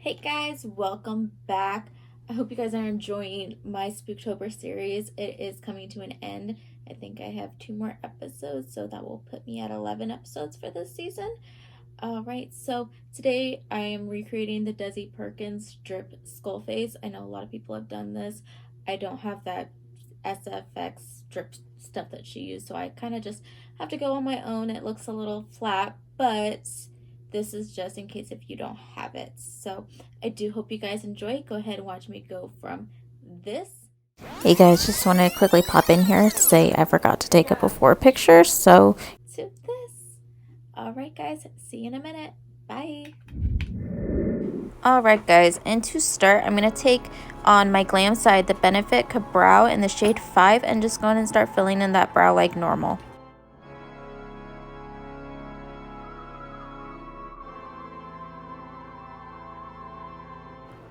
Hey guys, welcome back. I hope you guys are enjoying my Spooktober series. It is coming to an end. I think I have 2 more episodes, so that will put me at 11 episodes for this season. Alright, so today I am recreating the Desi Perkins drip skull face. I know a lot of people have done this. I don't have that SFX drip stuff that she used, so I kind of just have to go on my own. It looks a little flat, but this is just in case if you don't have it. So I do hope you guys enjoy. Go ahead and watch me go from this. Hey guys, just want to quickly pop in here to say I forgot to take a before picture, so to this. Alright guys, see you in a minute. Bye. alright guys, and to start, I'm going to take on my glam side the Benefit KaBrow in the shade 5 and just go ahead and start filling in that brow like normal.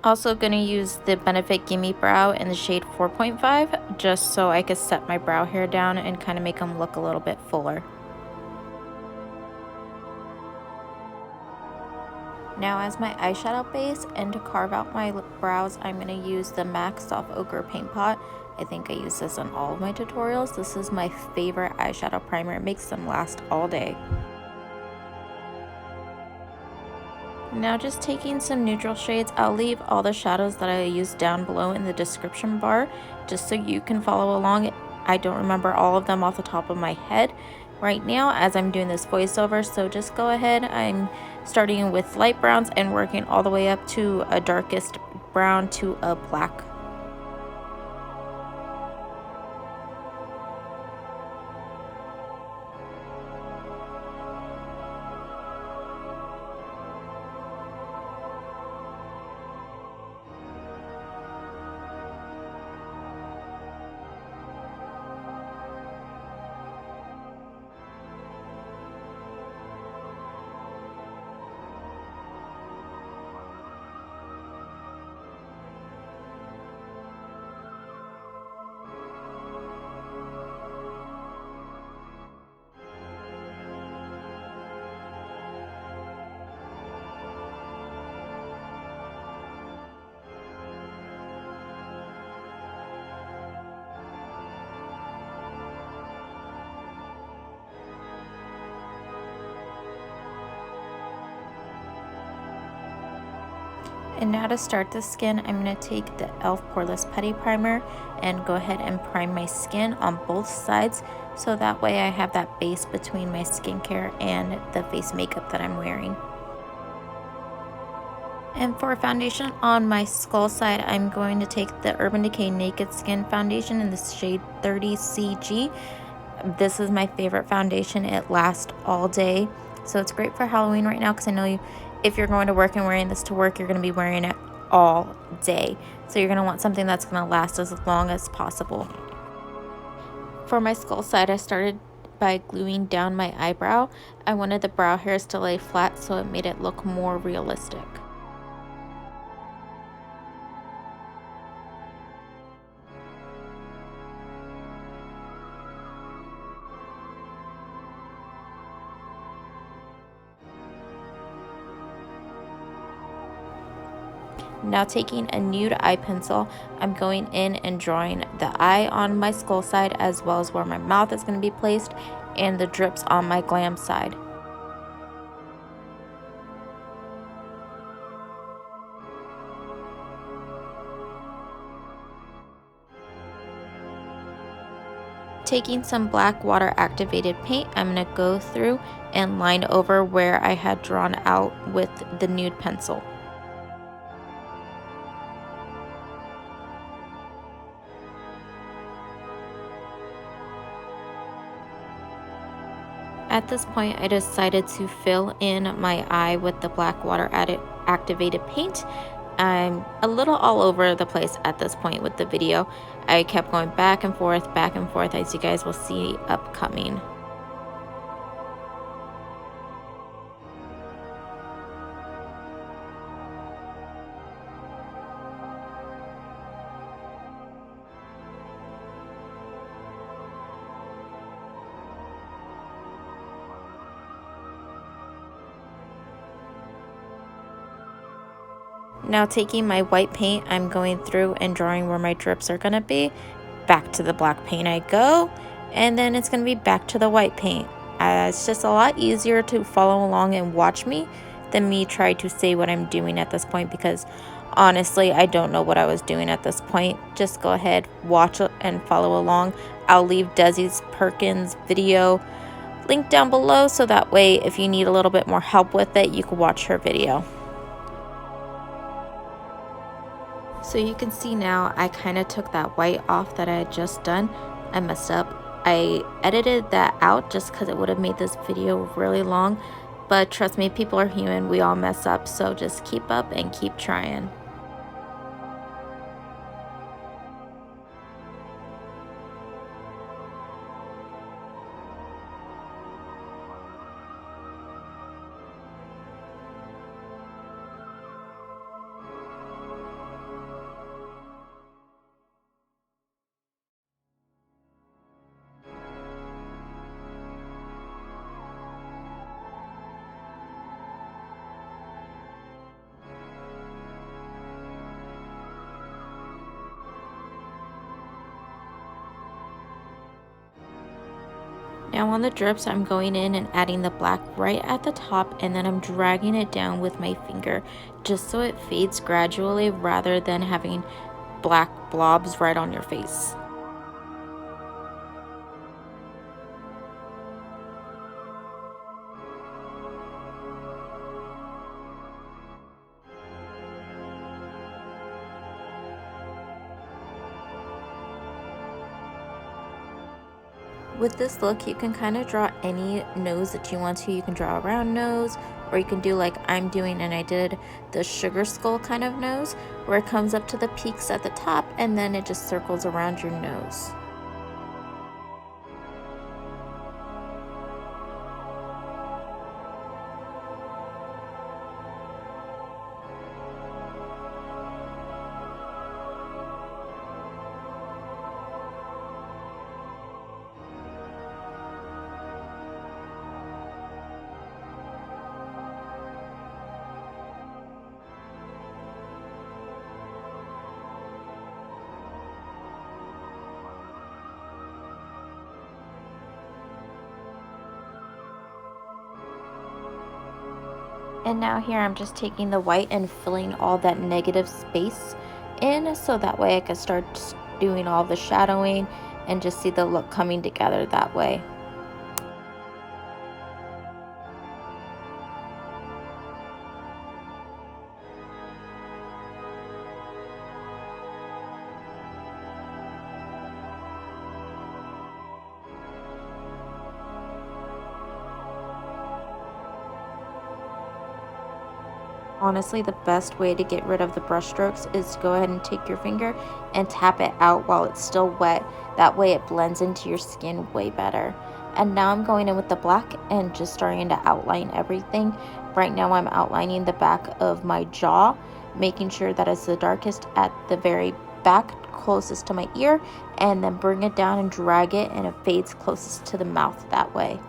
Also going to use the Benefit Gimme Brow in the shade 4.5 just so I could set my brow hair down and kind of make them look a little bit fuller. Now as my eyeshadow base and to carve out my brows, I'm going to use the MAC Soft Ochre Paint Pot. I think I use this on all of my tutorials. This is my favorite eyeshadow primer. It makes them last all day. Now just taking some neutral shades, I'll leave all the shadows that I used down below in the description bar just so you can follow along. I don't remember all of them off the top of my head right now as I'm doing this voiceover, so just go ahead. I'm starting with light browns and working all the way up to a darkest brown to a black. And now to start the skin, I'm going to take the e.l.f. Poreless Putty Primer and go ahead and prime my skin on both sides so that way I have that base between my skincare and the face makeup that I'm wearing. And for foundation on my skull side, I'm going to take the Urban Decay Naked Skin Foundation in the shade 30CG. This is my favorite foundation. It lasts all day. So it's great for Halloween right now because I know if you're going to work and wearing this to work, you're going to be wearing it all day. So you're going to want something that's going to last as long as possible. For my skull side, I started by gluing down my eyebrow. I wanted the brow hairs to lay flat so it made it look more realistic. Now taking a nude eye pencil, I'm going in and drawing the eye on my skull side as well as where my mouth is going to be placed and the drips on my glam side. Taking some black water activated paint, I'm going to go through and line over where I had drawn out with the nude pencil. At this point, I decided to fill in my eye with the black water activated paint. I'm a little all over the place at this point with the video. I kept going back and forth, as you guys will see upcoming. Now taking my white paint, I'm going through and drawing where my drips are going to be. Back to the black paint I go, and then it's going to be back to the white paint. It's just a lot easier to follow along and watch me than me try to say what I'm doing at this point, because honestly I don't know what I was doing at this point. Just go ahead, watch and follow along. I'll leave Desi's Perkins video link down below, so that way if you need a little bit more help with it, you can watch her video. So you can see now I kind of took that white off that I had just done. I messed up. I edited that out just because it would have made this video really long. But trust me, people are human. We all mess up. So just keep up and keep trying. Now on the drips, I'm going in and adding the black right at the top, and then I'm dragging it down with my finger just so it fades gradually rather than having black blobs right on your face. With this look, you can kind of draw any nose that you want to. You can draw a round nose, or you can do like I'm doing, and I did the sugar skull kind of nose, where it comes up to the peaks at the top and then it just circles around your nose. And now here I'm just taking the white and filling all that negative space in, so that way I can start doing all the shadowing and just see the look coming together that way. Honestly, the best way to get rid of the brush strokes is to go ahead and take your finger and tap it out while it's still wet. That way it blends into your skin way better. And now I'm going in with the black and just starting to outline everything. Right now I'm outlining the back of my jaw, making sure that it's the darkest at the very back closest to my ear, and then bring it down and drag it, and it fades closest to the mouth that way.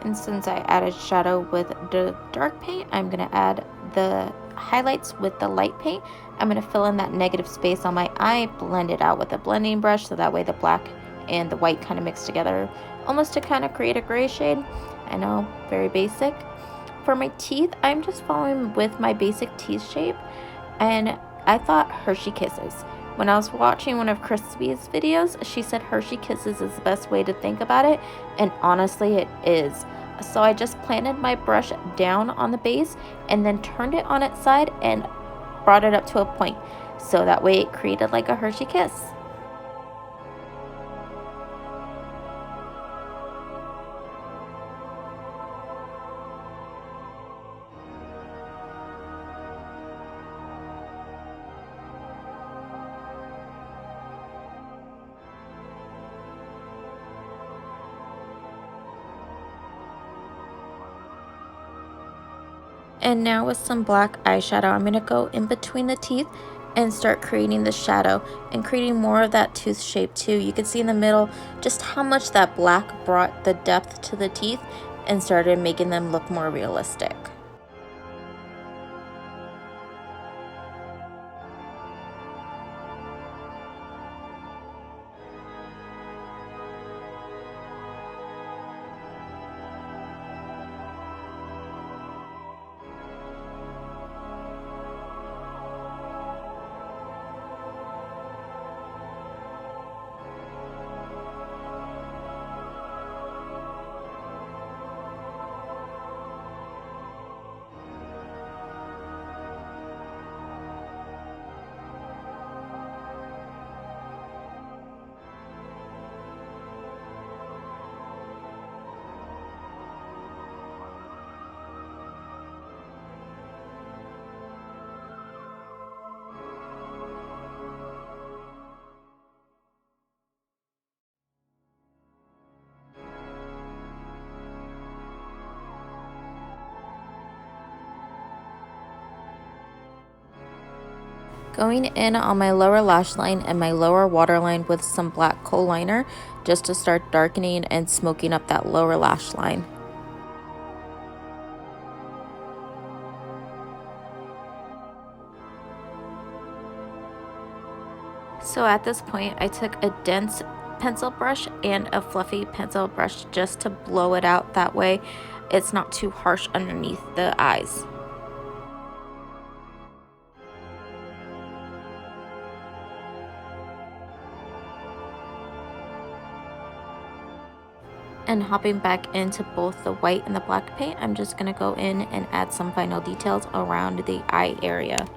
And since I added shadow with the dark paint, I'm going to add the highlights with the light paint. I'm going to fill in that negative space on my eye, blend it out with a blending brush, so that way the black and the white kind of mix together, almost to kind of create a gray shade. I know, very basic. For my teeth, I'm just following with my basic teeth shape, and I thought Hershey Kisses. When I was watching one of Crispy's videos, she said Hershey Kisses is the best way to think about it, and honestly it is. So I just planted my brush down on the base and then turned it on its side and brought it up to a point, so that way it created like a Hershey Kiss. And now with some black eyeshadow, I'm going to go in between the teeth and start creating the shadow and creating more of that tooth shape too. You can see in the middle just how much that black brought the depth to the teeth and started making them look more realistic. Going in on my lower lash line and my lower waterline with some black kohl liner just to start darkening and smoking up that lower lash line. So at this point, I took a dense pencil brush and a fluffy pencil brush just to blow it out. That way it's not too harsh underneath the eyes. And hopping back into both the white and the black paint, I'm just going to go in and add some final details around the eye area.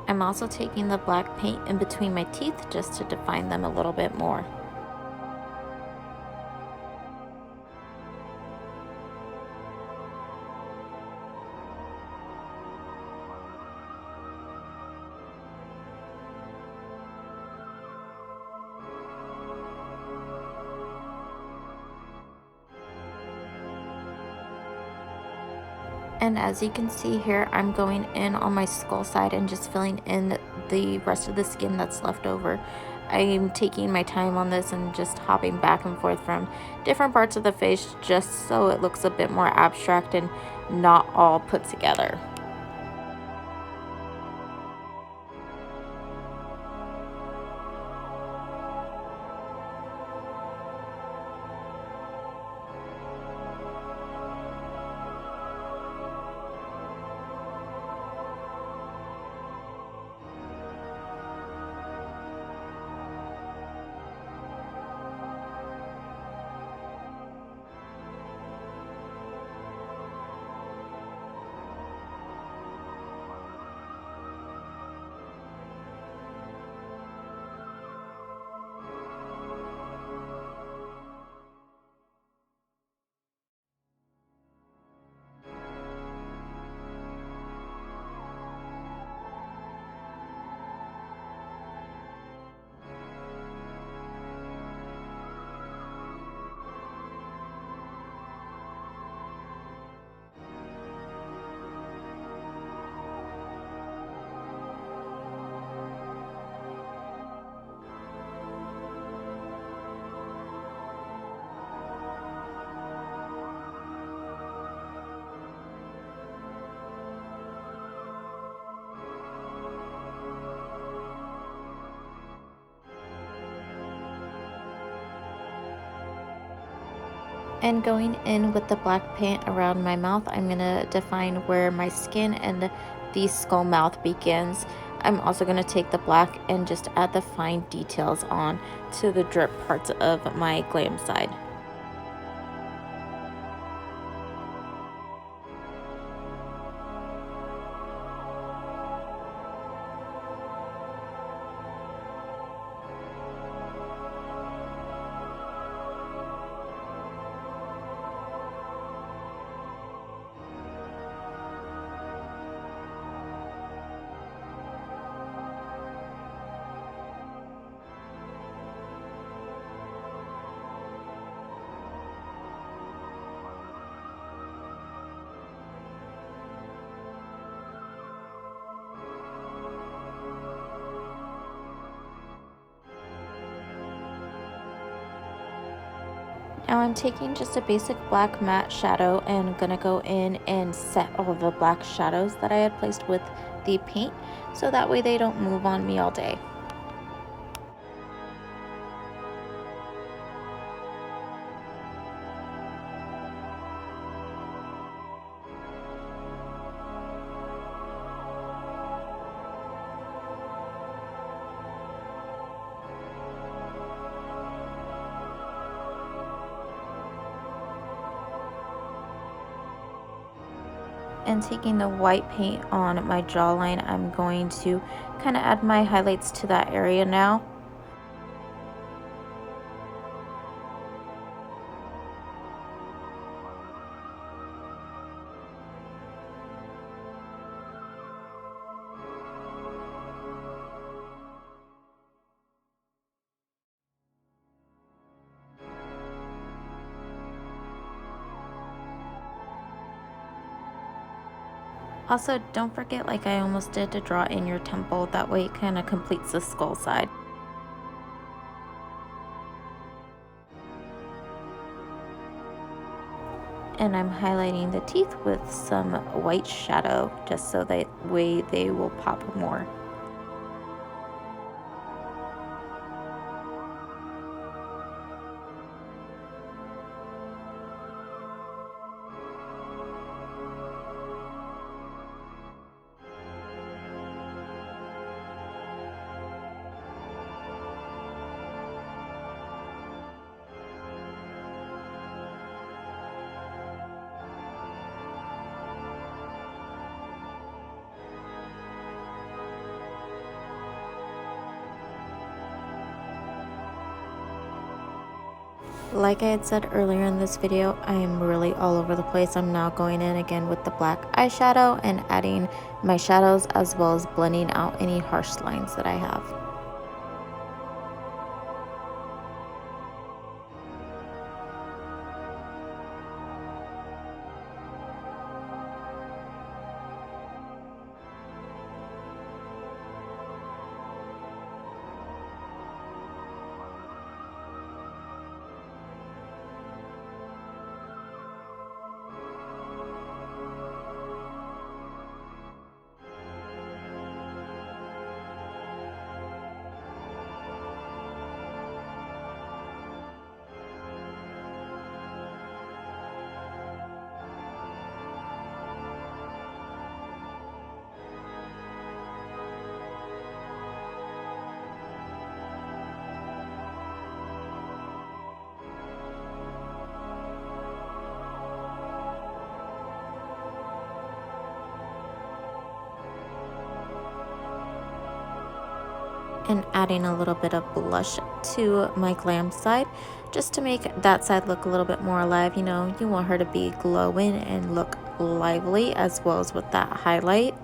I'm also taking the black paint in between my teeth just to define them a little bit more. And as you can see here, I'm going in on my skull side and just filling in the rest of the skin that's left over. I'm taking my time on this and just hopping back and forth from different parts of the face just so it looks a bit more abstract and not all put together. And going in with the black paint around my mouth, I'm going to define where my skin and the skull mouth begins. I'm also going to take the black and just add the fine details on to the drip parts of my glam side. Now I'm taking just a basic black matte shadow and gonna go in and set all the black shadows that I had placed with the paint, so that way they don't move on me all day. And taking the white paint on my jawline, I'm going to kind of add my highlights to that area now. Also, don't forget, like I almost did, to draw in your temple. That way it kind of completes the skull side. And I'm highlighting the teeth with some white shadow, just so that way they will pop more. Like I had said earlier in this video, I am really all over the place. I'm now going in again with the black eyeshadow and adding my shadows, as well as blending out any harsh lines that I have. And adding a little bit of blush to my glam side, just to make that side look a little bit more alive. You know, you want her to be glowing and look lively, as well as with that highlight.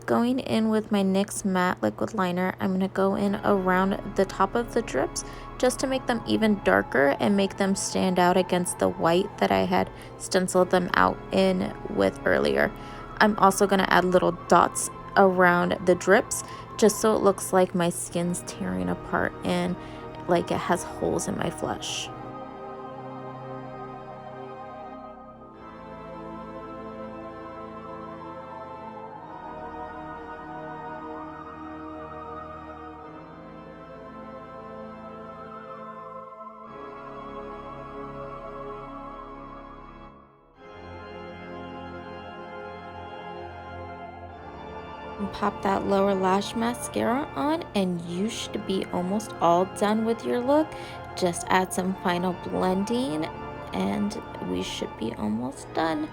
Going in with my NYX matte liquid liner, I'm going to go in around the top of the drips just to make them even darker and make them stand out against the white that I had stenciled them out in with earlier. I'm also going to add little dots around the drips just so it looks like my skin's tearing apart and like it has holes in my flesh. Pop that lower lash mascara on and you should be almost all done with your look. Just add some final blending and we should be almost done.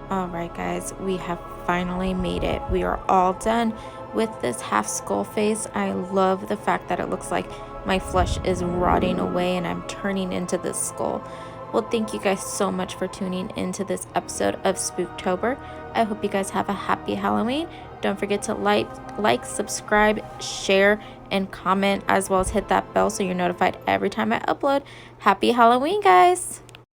Alright guys, we have finally made it. We are all done with this half skull face. I love the fact that it looks like my flesh is rotting away and I'm turning into this skull. Well, thank you guys so much for tuning into this episode of Spooktober. I hope you guys have a happy Halloween. Don't forget to like, subscribe, share, and comment, as well as hit that bell so you're notified every time I upload. Happy Halloween, guys!